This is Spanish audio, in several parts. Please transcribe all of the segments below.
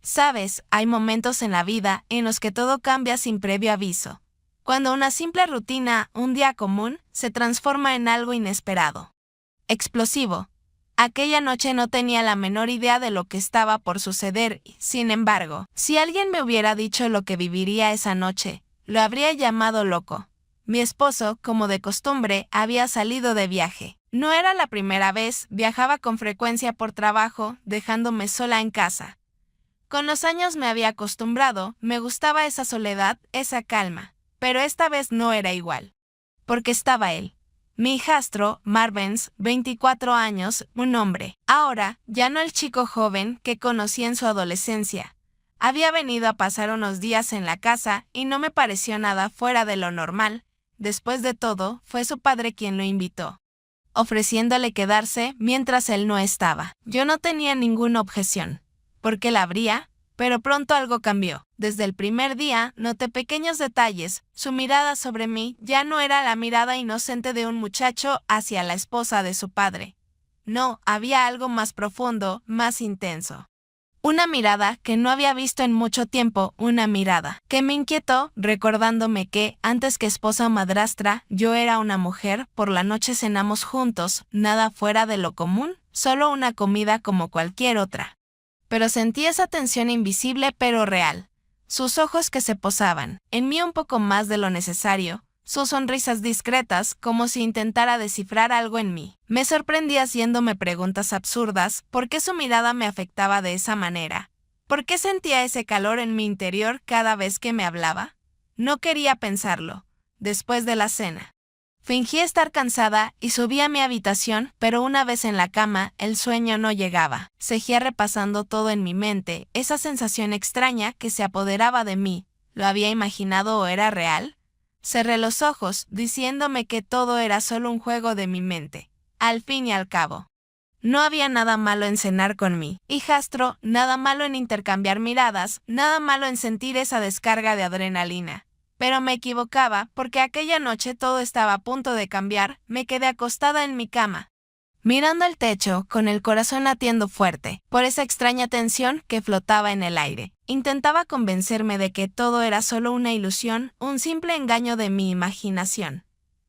Sabes, hay momentos en la vida en los que todo cambia sin previo aviso. Cuando una simple rutina, un día común, se transforma en algo inesperado. Explosivo. Aquella noche no tenía la menor idea de lo que estaba por suceder, sin embargo, si alguien me hubiera dicho lo que viviría esa noche, lo habría llamado loco. Mi esposo, como de costumbre, había salido de viaje. No era la primera vez, viajaba con frecuencia por trabajo, dejándome sola en casa. Con los años me había acostumbrado, me gustaba esa soledad, esa calma, pero esta vez no era igual. Porque estaba él. Mi hijastro, Marvens, 24 años, un hombre. Ahora, ya no el chico joven que conocí en su adolescencia. Había venido a pasar unos días en la casa y no me pareció nada fuera de lo normal. Después de todo, fue su padre quien lo invitó, ofreciéndole quedarse mientras él no estaba. Yo no tenía ninguna objeción, porque la habría, pero pronto algo cambió. Desde el primer día noté pequeños detalles. Su mirada sobre mí ya no era la mirada inocente de un muchacho hacia la esposa de su padre. No, había algo más profundo, más intenso. Una mirada que no había visto en mucho tiempo, una mirada que me inquietó, recordándome que, antes que esposa o madrastra, yo era una mujer. Por la noche cenamos juntos, nada fuera de lo común, solo una comida como cualquier otra. Pero sentí esa tensión invisible pero real. Sus ojos que se posaban en mí un poco más de lo necesario, sus sonrisas discretas como si intentara descifrar algo en mí. Me sorprendí haciéndome preguntas absurdas. ¿Por qué su mirada me afectaba de esa manera? ¿Por qué sentía ese calor en mi interior cada vez que me hablaba? No quería pensarlo. Después de la cena, fingí estar cansada y subí a mi habitación, pero una vez en la cama, el sueño no llegaba. Seguía repasando todo en mi mente, esa sensación extraña que se apoderaba de mí. ¿Lo había imaginado o era real? Cerré los ojos, diciéndome que todo era solo un juego de mi mente. Al fin y al cabo, no había nada malo en cenar con mi hijastro, nada malo en intercambiar miradas, nada malo en sentir esa descarga de adrenalina. Pero me equivocaba, porque aquella noche todo estaba a punto de cambiar. Me quedé acostada en mi cama, mirando el techo, con el corazón latiendo fuerte, por esa extraña tensión que flotaba en el aire. Intentaba convencerme de que todo era solo una ilusión, un simple engaño de mi imaginación.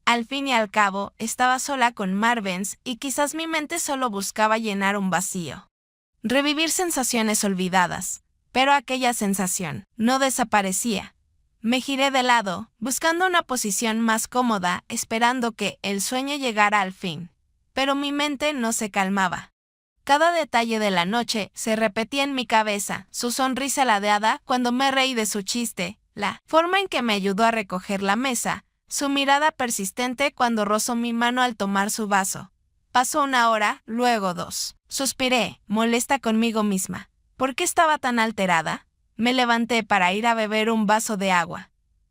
Al fin y al cabo, estaba sola con Marvens y quizás mi mente solo buscaba llenar un vacío. Revivir sensaciones olvidadas. Pero aquella sensación no desaparecía. Me giré de lado, buscando una posición más cómoda, esperando que el sueño llegara al fin. Pero mi mente no se calmaba. Cada detalle de la noche se repetía en mi cabeza, su sonrisa ladeada cuando me reí de su chiste, la forma en que me ayudó a recoger la mesa, su mirada persistente cuando rozó mi mano al tomar su vaso. Pasó 1 hora, luego 2. Suspiré, molesta conmigo misma. ¿Por qué estaba tan alterada? Me levanté para ir a beber un vaso de agua.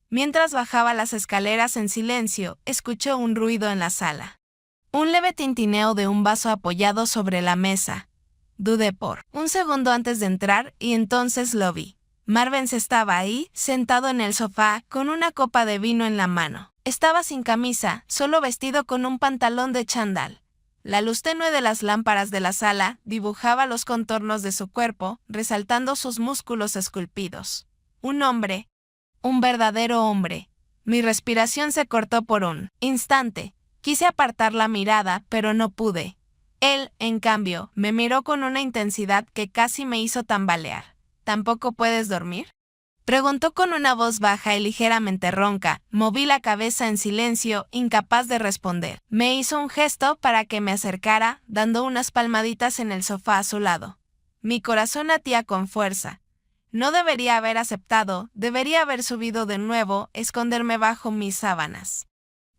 Mientras bajaba las escaleras en silencio, escuché un ruido en la sala. Un leve tintineo de un vaso apoyado sobre la mesa. Dudé por un segundo antes de entrar y entonces lo vi. Marvens estaba ahí, sentado en el sofá, con una copa de vino en la mano. Estaba sin camisa, solo vestido con un pantalón de chándal. La luz tenue de las lámparas de la sala dibujaba los contornos de su cuerpo, resaltando sus músculos esculpidos. Un hombre. Un verdadero hombre. Mi respiración se cortó por un instante. Quise apartar la mirada, pero no pude. Él, en cambio, me miró con una intensidad que casi me hizo tambalear. ¿Tampoco puedes dormir?, preguntó con una voz baja y ligeramente ronca. Moví la cabeza en silencio, incapaz de responder. Me hizo un gesto para que me acercara, dando unas palmaditas en el sofá a su lado. Mi corazón latía con fuerza. No debería haber aceptado, debería haber subido de nuevo, esconderme bajo mis sábanas.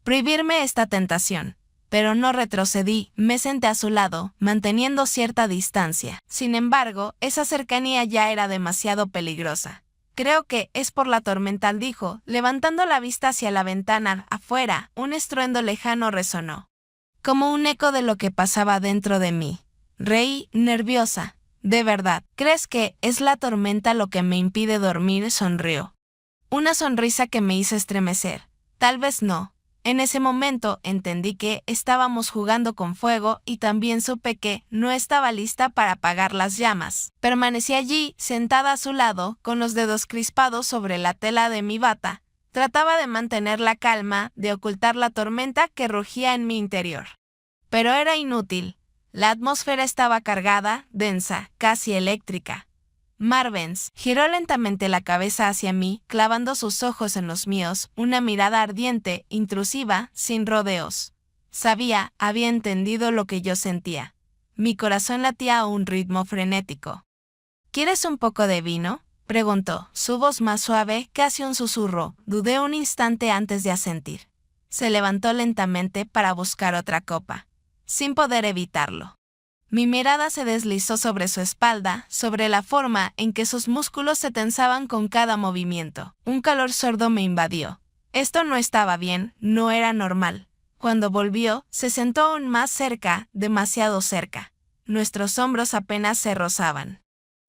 Prohibirme esta tentación. Pero no retrocedí, me senté a su lado, manteniendo cierta distancia. Sin embargo, esa cercanía ya era demasiado peligrosa. Creo que es por la tormenta, dijo, levantando la vista hacia la ventana. Afuera, un estruendo lejano resonó, como un eco de lo que pasaba dentro de mí. Reí, nerviosa. ¿De verdad crees que es la tormenta lo que me impide dormir?, sonrió. Una sonrisa que me hizo estremecer. Tal vez no. En ese momento entendí que estábamos jugando con fuego y también supe que no estaba lista para apagar las llamas. Permanecí allí, sentada a su lado, con los dedos crispados sobre la tela de mi bata. Trataba de mantener la calma, de ocultar la tormenta que rugía en mi interior. Pero era inútil. La atmósfera estaba cargada, densa, casi eléctrica. Marvens giró lentamente la cabeza hacia mí, clavando sus ojos en los míos, una mirada ardiente, intrusiva, sin rodeos. Había entendido lo que yo sentía. Mi corazón latía a un ritmo frenético. ¿Quieres un poco de vino?, preguntó, su voz más suave, casi un susurro. Dudé un instante antes de asentir. Se levantó lentamente para buscar otra copa, sin poder evitarlo. Mi mirada se deslizó sobre su espalda, sobre la forma en que sus músculos se tensaban con cada movimiento. Un calor sordo me invadió. Esto no estaba bien, no era normal. Cuando volvió, se sentó aún más cerca, demasiado cerca. Nuestros hombros apenas se rozaban.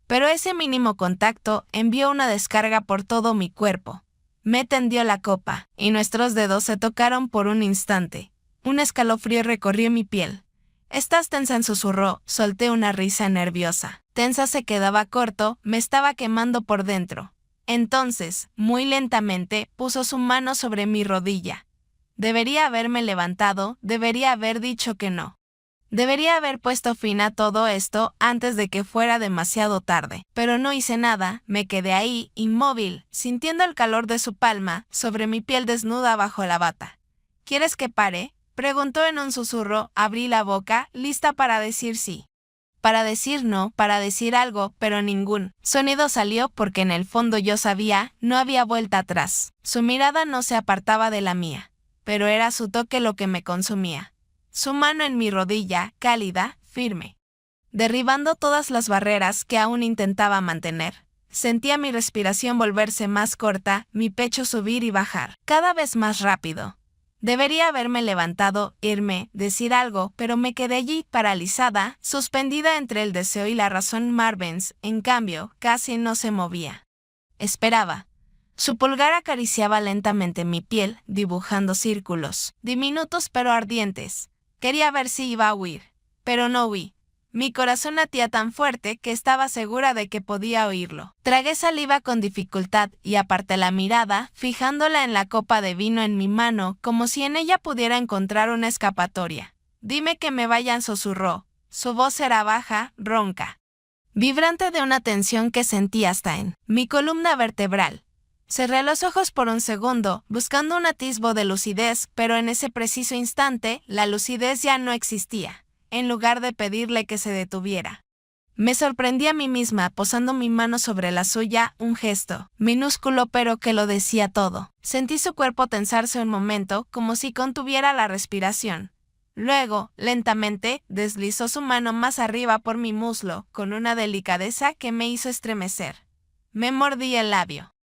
Pero ese mínimo contacto envió una descarga por todo mi cuerpo. Me tendió la copa, y nuestros dedos se tocaron por un instante. Un escalofrío recorrió mi piel. «Estás tensa», susurró, solté una risa nerviosa. Tensa se quedaba corto, me estaba quemando por dentro. Entonces, muy lentamente, puso su mano sobre mi rodilla. Debería haberme levantado, debería haber dicho que no. Debería haber puesto fin a todo esto antes de que fuera demasiado tarde. Pero no hice nada, me quedé ahí, inmóvil, sintiendo el calor de su palma sobre mi piel desnuda bajo la bata. «¿Quieres que pare?», preguntó en un susurro. Abrí la boca, lista para decir sí. Para decir no, para decir algo, pero ningún sonido salió porque en el fondo yo sabía, no había vuelta atrás. Su mirada no se apartaba de la mía, pero era su toque lo que me consumía. Su mano en mi rodilla, cálida, firme, derribando todas las barreras que aún intentaba mantener. Sentía mi respiración volverse más corta, mi pecho subir y bajar, cada vez más rápido. Debería haberme levantado, irme, decir algo, pero me quedé allí, paralizada, suspendida entre el deseo y la razón. Marvens, en cambio, casi no se movía. Esperaba. Su pulgar acariciaba lentamente mi piel, dibujando círculos, diminutos pero ardientes. Quería ver si iba a huir, pero no huí. Mi corazón latía tan fuerte que estaba segura de que podía oírlo. Tragué saliva con dificultad y aparté la mirada, fijándola en la copa de vino en mi mano, como si en ella pudiera encontrar una escapatoria. «Dime que me vayan», susurró. Su voz era baja, ronca, vibrante de una tensión que sentí hasta en mi columna vertebral. Cerré los ojos por un segundo, buscando un atisbo de lucidez, pero en ese preciso instante, la lucidez ya no existía. En lugar de pedirle que se detuviera, me sorprendí a mí misma posando mi mano sobre la suya, un gesto minúsculo pero que lo decía todo. Sentí su cuerpo tensarse un momento, como si contuviera la respiración. Luego, lentamente, deslizó su mano más arriba por mi muslo, con una delicadeza que me hizo estremecer. Me mordí el labio.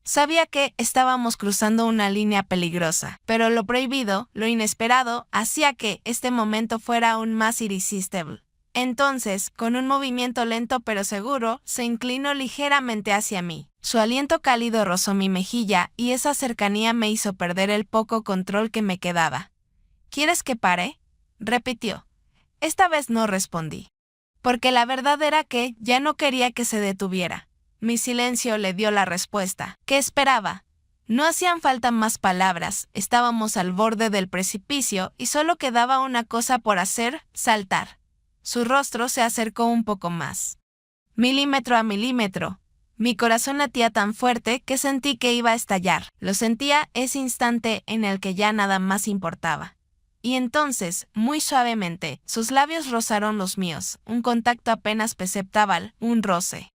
Sabía que estábamos cruzando una línea peligrosa, pero lo prohibido, lo inesperado, hacía que este momento fuera aún más irresistible. Entonces, con un movimiento lento pero seguro, se inclinó ligeramente hacia mí. Su aliento cálido rozó mi mejilla y esa cercanía me hizo perder el poco control que me quedaba. «¿Quieres que pare?», repitió. Esta vez no respondí, porque la verdad era que ya no quería que se detuviera. Mi silencio le dio la respuesta. ¿Qué esperaba? No hacían falta más palabras, estábamos al borde del precipicio y solo quedaba una cosa por hacer: saltar. Su rostro se acercó un poco más. Milímetro a milímetro. Mi corazón latía tan fuerte que sentí que iba a estallar. Lo sentía ese instante en el que ya nada más importaba. Y entonces, muy suavemente, sus labios rozaron los míos, un contacto apenas perceptible, un roce,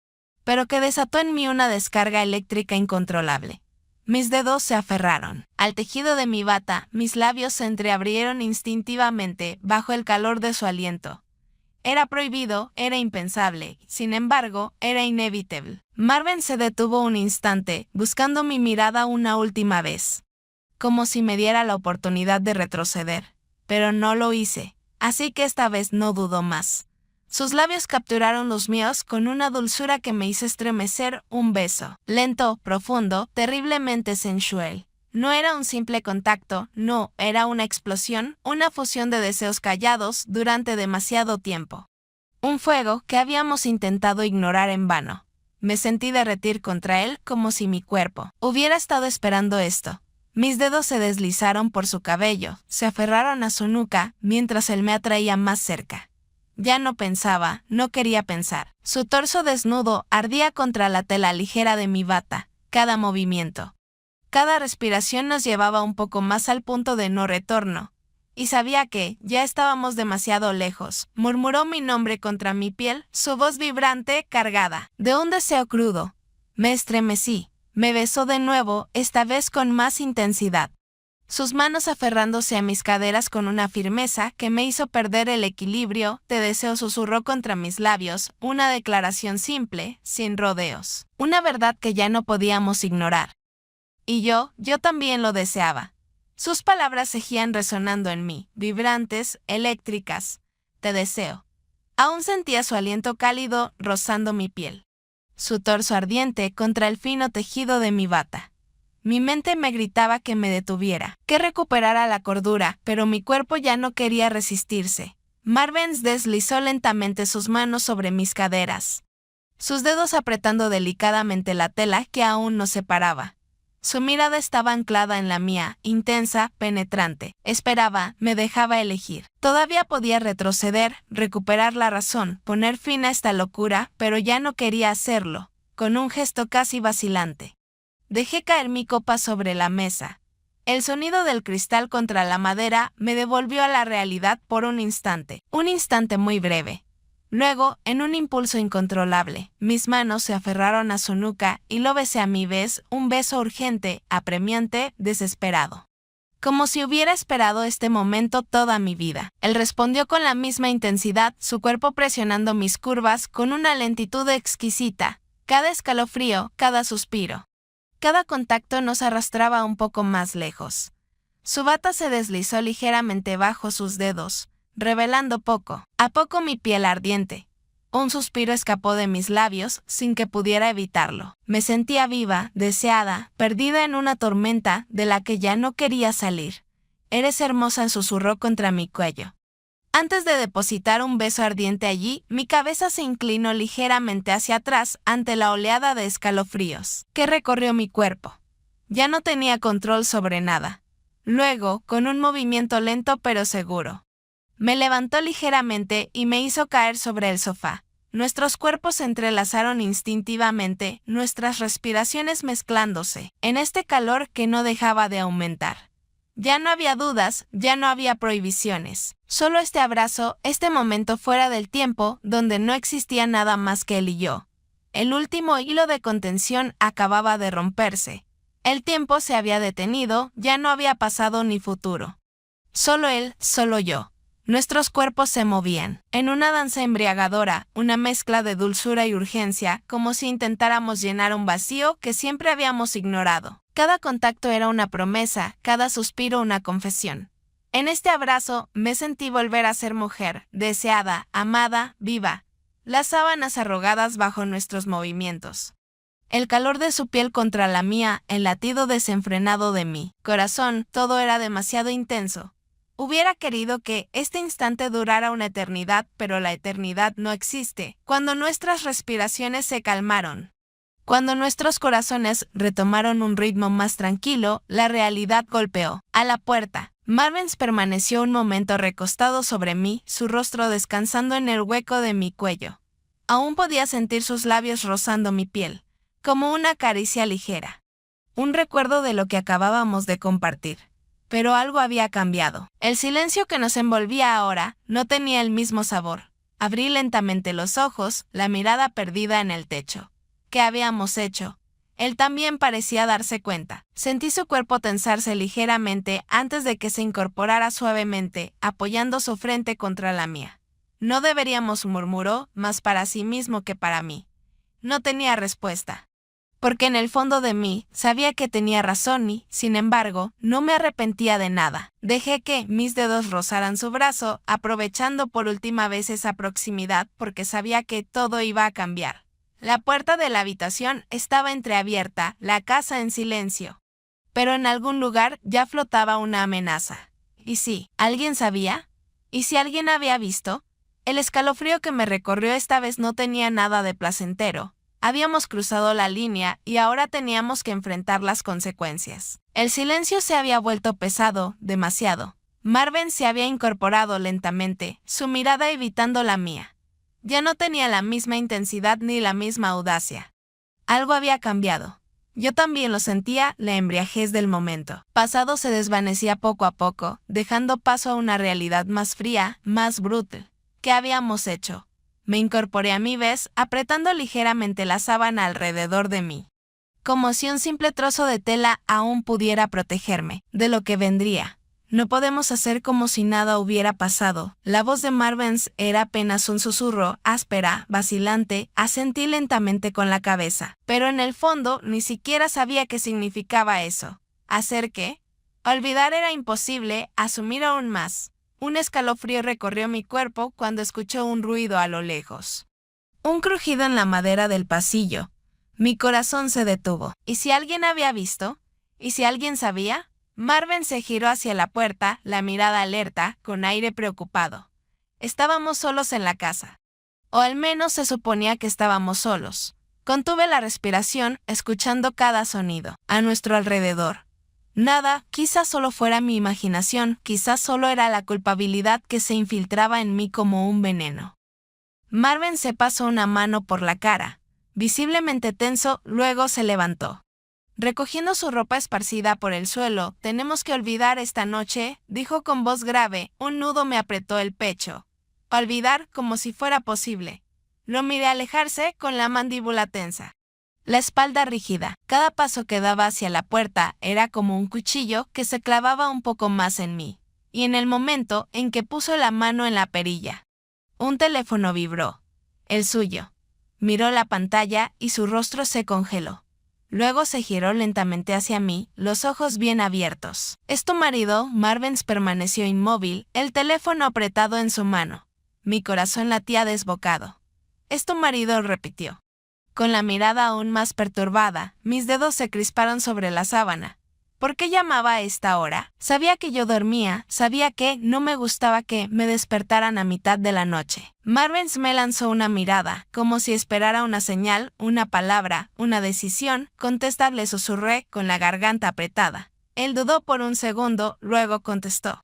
pero que desató en mí una descarga eléctrica incontrolable. Mis dedos se aferraron al tejido de mi bata, mis labios se entreabrieron instintivamente bajo el calor de su aliento. Era prohibido, era impensable, sin embargo, era inevitable. Marvens se detuvo un instante, buscando mi mirada una última vez, como si me diera la oportunidad de retroceder. Pero no lo hice, así que esta vez no dudó más. Sus labios capturaron los míos con una dulzura que me hizo estremecer. Un beso, lento, profundo, terriblemente sensual. No era un simple contacto, no, era una explosión, una fusión de deseos callados durante demasiado tiempo. Un fuego que habíamos intentado ignorar en vano. Me sentí derretir contra él como si mi cuerpo hubiera estado esperando esto. Mis dedos se deslizaron por su cabello, se aferraron a su nuca mientras él me atraía más cerca. Ya no pensaba, no quería pensar. Su torso desnudo ardía contra la tela ligera de mi bata. Cada movimiento, cada respiración nos llevaba un poco más al punto de no retorno. Y sabía que ya estábamos demasiado lejos. Murmuró mi nombre contra mi piel, su voz vibrante, cargada de un deseo crudo. Me estremecí. Me besó de nuevo, esta vez con más intensidad. Sus manos aferrándose a mis caderas con una firmeza que me hizo perder el equilibrio. Te deseo, susurró contra mis labios, una declaración simple, sin rodeos. Una verdad que ya no podíamos ignorar. Y yo también lo deseaba. Sus palabras seguían resonando en mí, vibrantes, eléctricas. Te deseo. Aún sentía su aliento cálido rozando mi piel. Su torso ardiente contra el fino tejido de mi bata. Mi mente me gritaba que me detuviera, que recuperara la cordura, pero mi cuerpo ya no quería resistirse. Marvens deslizó lentamente sus manos sobre mis caderas, sus dedos apretando delicadamente la tela que aún nos separaba. Su mirada estaba anclada en la mía, intensa, penetrante. Esperaba, me dejaba elegir. Todavía podía retroceder, recuperar la razón, poner fin a esta locura, pero ya no quería hacerlo. Con un gesto casi vacilante, dejé caer mi copa sobre la mesa. El sonido del cristal contra la madera me devolvió a la realidad por un instante muy breve. Luego, en un impulso incontrolable, mis manos se aferraron a su nuca y lo besé a mi vez, un beso urgente, apremiante, desesperado. Como si hubiera esperado este momento toda mi vida. Él respondió con la misma intensidad, su cuerpo presionando mis curvas con una lentitud exquisita. Cada escalofrío, cada suspiro, cada contacto nos arrastraba un poco más lejos. Su bata se deslizó ligeramente bajo sus dedos, revelando poco a poco mi piel ardiente. Un suspiro escapó de mis labios sin que pudiera evitarlo. Me sentía viva, deseada, perdida en una tormenta de la que ya no quería salir. Eres hermosa, susurró contra mi cuello. Antes de depositar un beso ardiente allí, mi cabeza se inclinó ligeramente hacia atrás ante la oleada de escalofríos que recorrió mi cuerpo. Ya no tenía control sobre nada. Luego, con un movimiento lento pero seguro, me levantó ligeramente y me hizo caer sobre el sofá. Nuestros cuerpos se entrelazaron instintivamente, nuestras respiraciones mezclándose, en este calor que no dejaba de aumentar. Ya no había dudas, ya no había prohibiciones. Solo este abrazo, este momento fuera del tiempo, donde no existía nada más que él y yo. El último hilo de contención acababa de romperse. El tiempo se había detenido, ya no había pasado ni futuro. Solo él, solo yo. Nuestros cuerpos se movían, en una danza embriagadora, una mezcla de dulzura y urgencia, como si intentáramos llenar un vacío que siempre habíamos ignorado. Cada contacto era una promesa, cada suspiro una confesión. En este abrazo me sentí volver a ser mujer, deseada, amada, viva. Las sábanas arrugadas bajo nuestros movimientos. El calor de su piel contra la mía, el latido desenfrenado de mi corazón, todo era demasiado intenso. Hubiera querido que este instante durara una eternidad, pero la eternidad no existe. Cuando nuestras respiraciones se calmaron, cuando nuestros corazones retomaron un ritmo más tranquilo, la realidad golpeó a la puerta. Marvens permaneció un momento recostado sobre mí, su rostro descansando en el hueco de mi cuello. Aún podía sentir sus labios rozando mi piel, como una caricia ligera. Un recuerdo de lo que acabábamos de compartir. Pero algo había cambiado. El silencio que nos envolvía ahora no tenía el mismo sabor. Abrí lentamente los ojos, la mirada perdida en el techo. ¿Qué habíamos hecho? Él también parecía darse cuenta. Sentí su cuerpo tensarse ligeramente antes de que se incorporara suavemente, apoyando su frente contra la mía. No deberíamos, murmuró, más para sí mismo que para mí. No tenía respuesta. Porque en el fondo de mí sabía que tenía razón y, sin embargo, no me arrepentía de nada. Dejé que mis dedos rozaran su brazo, aprovechando por última vez esa proximidad porque sabía que todo iba a cambiar. La puerta de la habitación estaba entreabierta, la casa en silencio. pero en algún lugar ya flotaba una amenaza. ¿Y si alguien sabía? ¿Y si alguien había visto? El escalofrío que me recorrió esta vez no tenía nada de placentero. Habíamos cruzado la línea y ahora teníamos que enfrentar las consecuencias. El silencio se había vuelto pesado, demasiado. Marvin se había incorporado lentamente, su mirada evitando la mía. Ya no tenía la misma intensidad ni la misma audacia. Algo había cambiado. Yo también lo sentía, la embriaguez del momento. Pasado se desvanecía poco a poco, dejando paso a una realidad más fría, más brutal. ¿Qué habíamos hecho? Me incorporé a mi vez, apretando ligeramente la sábana alrededor de mí. Como si un simple trozo de tela aún pudiera protegerme de lo que vendría. No podemos hacer como si nada hubiera pasado. La voz de Marvin era apenas un susurro, áspera, vacilante, asentí lentamente con la cabeza. Pero en el fondo ni siquiera sabía qué significaba eso. ¿Hacer qué? Olvidar era imposible, asumir aún más. Un escalofrío recorrió mi cuerpo cuando escuchó un ruido a lo lejos. Un crujido en la madera del pasillo. Mi corazón se detuvo. ¿Y si alguien había visto? ¿Y si alguien sabía? Marvin se giró hacia la puerta, la mirada alerta, con aire preocupado. Estábamos solos en la casa. O al menos se suponía que estábamos solos. Contuve la respiración, escuchando cada sonido a nuestro alrededor. Nada, quizás solo fuera mi imaginación, quizás solo era la culpabilidad que se infiltraba en mí como un veneno. Marvin se pasó una mano por la cara. Visiblemente tenso, luego se levantó. Recogiendo su ropa esparcida por el suelo, «Tenemos que olvidar esta noche», dijo con voz grave. Un nudo me apretó el pecho. Olvidar como si fuera posible. Lo miré alejarse con la mandíbula tensa. La espalda rígida, cada paso que daba hacia la puerta era como un cuchillo que se clavaba un poco más en mí. Y en el momento en que puso la mano en la perilla, un teléfono vibró. El suyo. Miró la pantalla y su rostro se congeló. Luego se giró lentamente hacia mí, los ojos bien abiertos. ¿Es tu marido? Marvin permaneció inmóvil, el teléfono apretado en su mano. Mi corazón latía desbocado. «¿Es tu marido?», repitió. Con la mirada aún más perturbada, mis dedos se crisparon sobre la sábana. ¿Por qué llamaba a esta hora? Sabía que yo dormía, sabía que no me gustaba que me despertaran a mitad de la noche. Marvin me lanzó una mirada, como si esperara una señal, una palabra, una decisión. «Contesta», le susurré con la garganta apretada. Él dudó por un segundo, luego contestó.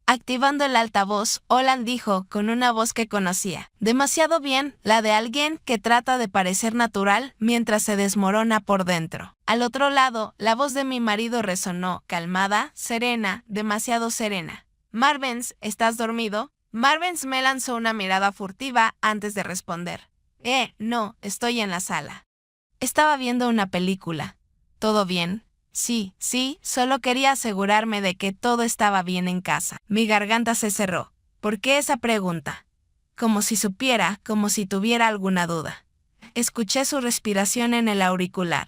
Activando el altavoz, Olan dijo con una voz que conocía. Demasiado bien, la de alguien que trata de parecer natural mientras se desmorona por dentro. Al otro lado, la voz de mi marido resonó, calmada, serena, demasiado serena. «Marvin, ¿estás dormido?» Marvin me lanzó una mirada furtiva antes de responder. No, estoy en la sala. Estaba viendo una película. ¿Todo bien? Sí, solo quería asegurarme de que todo estaba bien en casa. Mi garganta se cerró. ¿Por qué esa pregunta? Como si supiera, como si tuviera alguna duda. Escuché su respiración en el auricular.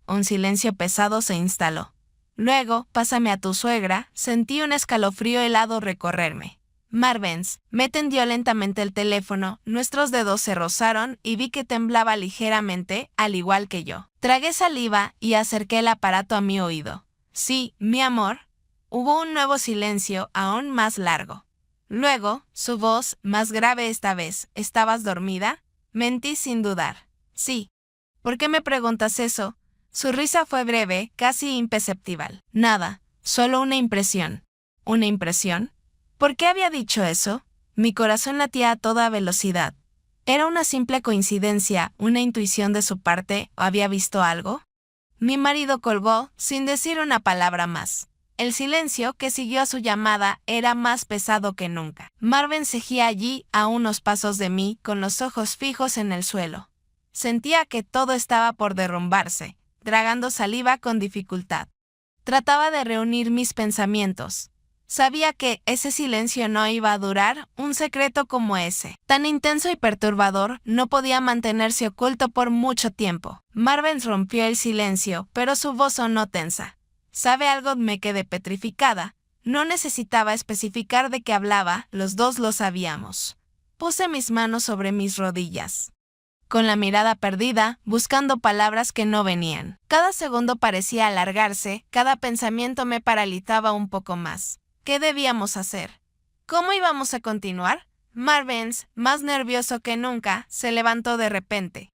Un silencio pesado se instaló. Luego, «Pásame a tu suegra», sentí un escalofrío helado recorrerme. Marvin me tendió lentamente el teléfono, nuestros dedos se rozaron y vi que temblaba ligeramente, al igual que yo. Tragué saliva y acerqué el aparato a mi oído. «Sí, mi amor». Hubo un nuevo silencio, aún más largo. Luego, su voz, más grave esta vez. «¿Estabas dormida?» Mentí sin dudar. «Sí». «¿Por qué me preguntas eso?» Su risa fue breve, casi imperceptible. «Nada, solo una impresión». ¿Una impresión? ¿Por qué había dicho eso? Mi corazón latía a toda velocidad. ¿Era una simple coincidencia, una intuición de su parte, o había visto algo? Mi marido colgó, sin decir una palabra más. El silencio que siguió a su llamada era más pesado que nunca. Marvin seguía allí, a unos pasos de mí, con los ojos fijos en el suelo. Sentía que todo estaba por derrumbarse, tragando saliva con dificultad. Trataba de reunir mis pensamientos. Sabía que ese silencio no iba a durar, un secreto como ese, tan intenso y perturbador, no podía mantenerse oculto por mucho tiempo. Marvin rompió el silencio, pero su voz sonó tensa. ¿Sabe algo? Me quedé petrificada. No necesitaba especificar de qué hablaba, los dos lo sabíamos. Puse mis manos sobre mis rodillas. con la mirada perdida, buscando palabras que no venían. Cada segundo parecía alargarse, cada pensamiento me paralizaba un poco más. ¿Qué debíamos hacer? ¿Cómo íbamos a continuar? Marvens, más nervioso que nunca, se levantó de repente.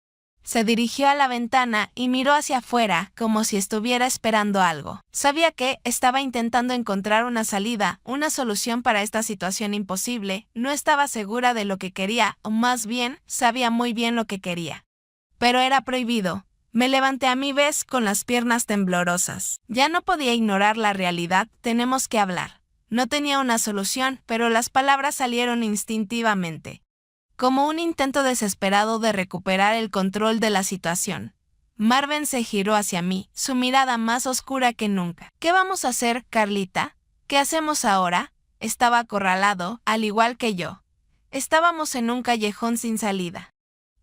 Se dirigió a la ventana y miró hacia afuera como si estuviera esperando algo. Sabía que estaba intentando encontrar una salida, una solución para esta situación imposible. No estaba segura de lo que quería, o más bien, sabía muy bien lo que quería. Pero era prohibido. Me levanté a mi vez con las piernas temblorosas. Ya no podía ignorar la realidad, tenemos que hablar. No tenía una solución, pero las palabras salieron instintivamente. Como un intento desesperado de recuperar el control de la situación. Marvin se giró hacia mí, su mirada más oscura que nunca. ¿Qué vamos a hacer, Carlita? ¿Qué hacemos ahora? Estaba acorralado, al igual que yo. Estábamos en un callejón sin salida.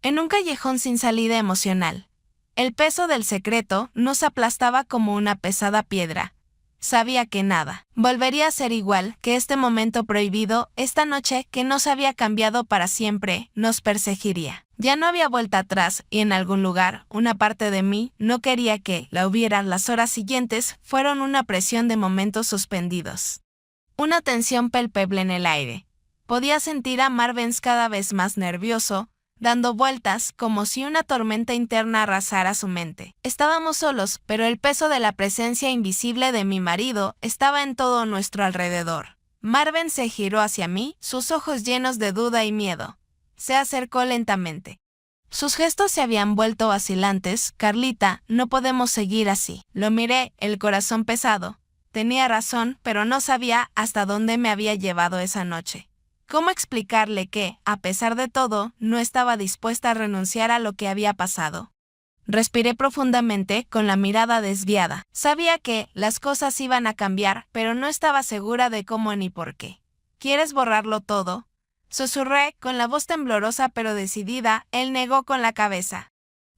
En un callejón sin salida emocional. El peso del secreto nos aplastaba como una pesada piedra. Sabía que nada volvería a ser igual, que este momento prohibido, esta noche que nos había cambiado para siempre, nos perseguiría. Ya no había vuelta atrás y en algún lugar, una parte de mí no quería que la hubiera. Las horas siguientes fueron una presión de momentos suspendidos. Una tensión palpable en el aire. Podía sentir a Marvin cada vez más nervioso, dando vueltas como si una tormenta interna arrasara su mente. Estábamos solos, pero el peso de la presencia invisible de mi marido estaba en todo nuestro alrededor. Marvin se giró hacia mí, sus ojos llenos de duda y miedo. Se acercó lentamente. Sus gestos se habían vuelto vacilantes. Carlita, no podemos seguir así. Lo miré, el corazón pesado. Tenía razón, pero no sabía hasta dónde me había llevado esa noche. ¿Cómo explicarle que, a pesar de todo, no estaba dispuesta a renunciar a lo que había pasado? Respiré profundamente, con la mirada desviada. Sabía que las cosas iban a cambiar, pero no estaba segura de cómo ni por qué. ¿Quieres borrarlo todo? Susurré, con la voz temblorosa pero decidida. Él negó con la cabeza.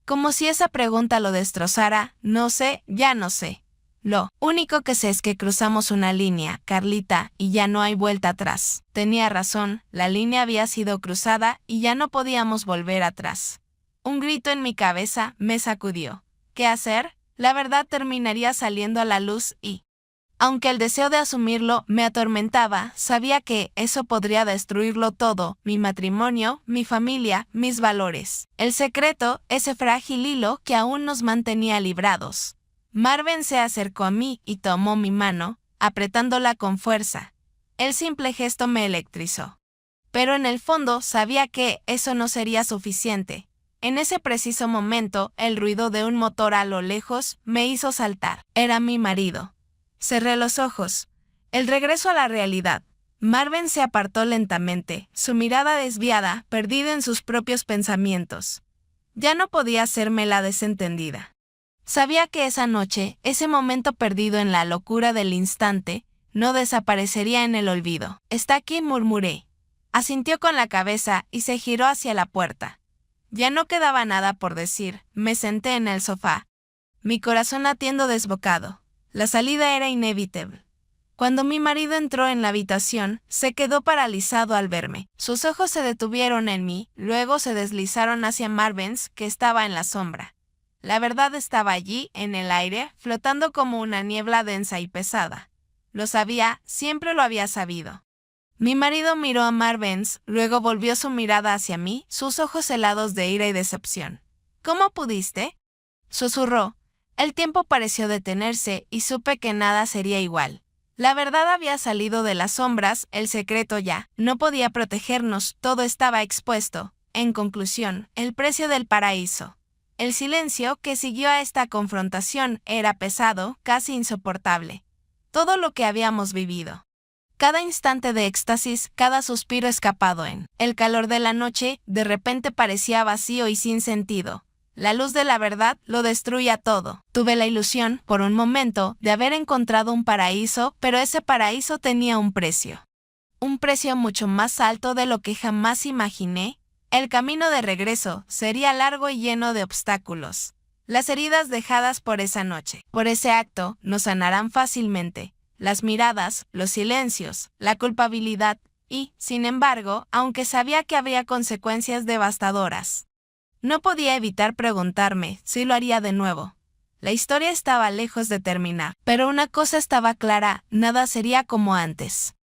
Como si esa pregunta lo destrozara. No sé, ya no sé. Lo único que sé es que cruzamos una línea, Carlita, y ya no hay vuelta atrás. Tenía razón, la línea había sido cruzada y ya no podíamos volver atrás. Un grito en mi cabeza me sacudió. ¿Qué hacer? La verdad terminaría saliendo a la luz y, aunque el deseo de asumirlo me atormentaba, sabía que eso podría destruirlo todo, mi matrimonio, mi familia, mis valores. El secreto, ese frágil hilo que aún nos mantenía librados. Marvin se acercó a mí y tomó mi mano, apretándola con fuerza. El simple gesto me electrizó. Pero en el fondo sabía que eso no sería suficiente. En ese preciso momento, el ruido de un motor a lo lejos me hizo saltar. Era mi marido. Cerré los ojos. El regreso a la realidad. Marvin se apartó lentamente, su mirada desviada, perdida en sus propios pensamientos. Ya no podía hacerme la desentendida. Sabía que esa noche, ese momento perdido en la locura del instante, no desaparecería en el olvido. «Está aquí», murmuré. Asintió con la cabeza y se giró hacia la puerta. Ya no quedaba nada por decir. Me senté en el sofá, mi corazón latiendo desbocado. La salida era inevitable. Cuando mi marido entró en la habitación, se quedó paralizado al verme. Sus ojos se detuvieron en mí, luego se deslizaron hacia Marvin, que estaba en la sombra. La verdad estaba allí, en el aire, flotando como una niebla densa y pesada. Lo sabía, siempre lo había sabido. Mi marido miró a Marvin, luego volvió su mirada hacia mí, sus ojos helados de ira y decepción. «¿Cómo pudiste?», susurró. El tiempo pareció detenerse y supe que nada sería igual. La verdad había salido de las sombras, el secreto ya no podía protegernos, todo estaba expuesto. En conclusión, el precio del paraíso. El silencio que siguió a esta confrontación era pesado, casi insoportable. Todo lo que habíamos vivido. Cada instante de éxtasis, cada suspiro escapado en el calor de la noche, de repente parecía vacío y sin sentido. La luz de la verdad lo destruía todo. Tuve la ilusión, por un momento, de haber encontrado un paraíso, pero ese paraíso tenía un precio. Un precio mucho más alto de lo que jamás imaginé. El camino de regreso sería largo y lleno de obstáculos. Las heridas dejadas por esa noche, por ese acto, no sanarán fácilmente. Las miradas, los silencios, la culpabilidad y, sin embargo, aunque sabía que habría consecuencias devastadoras, No podía evitar preguntarme si lo haría de nuevo. La historia estaba lejos de terminar, pero una cosa estaba clara, nada sería como antes.